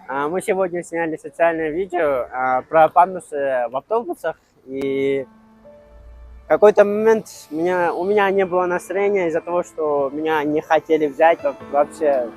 Мы сегодня сняли социальное видео про пандусы в автобусах, и в какой-то момент у меня не было настроения из-за того, что меня не хотели взять вообще.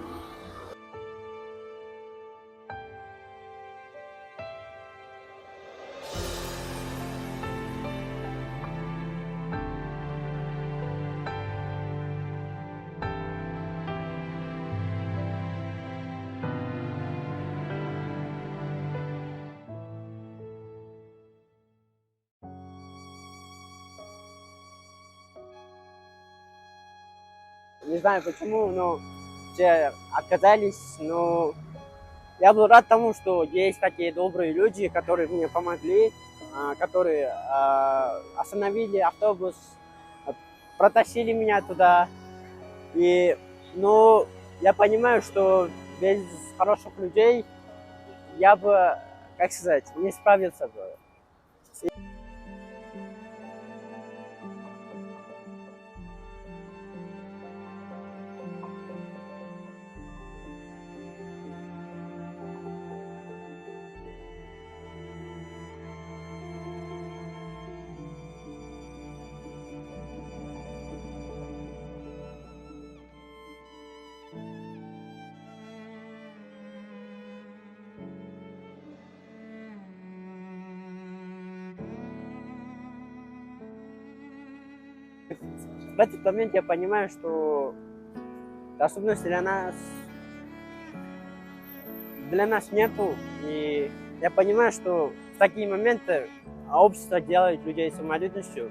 Не знаю почему, но все отказались, но я был рад тому, что есть такие добрые люди, которые мне помогли, которые остановили автобус, а, протащили меня туда. И, ну, я понимаю, что без хороших людей я бы, как сказать, не справился бы. В этот момент я понимаю, что особенности для нас нету. И я понимаю, что в такие моменты общество делает людей с инвалидностью.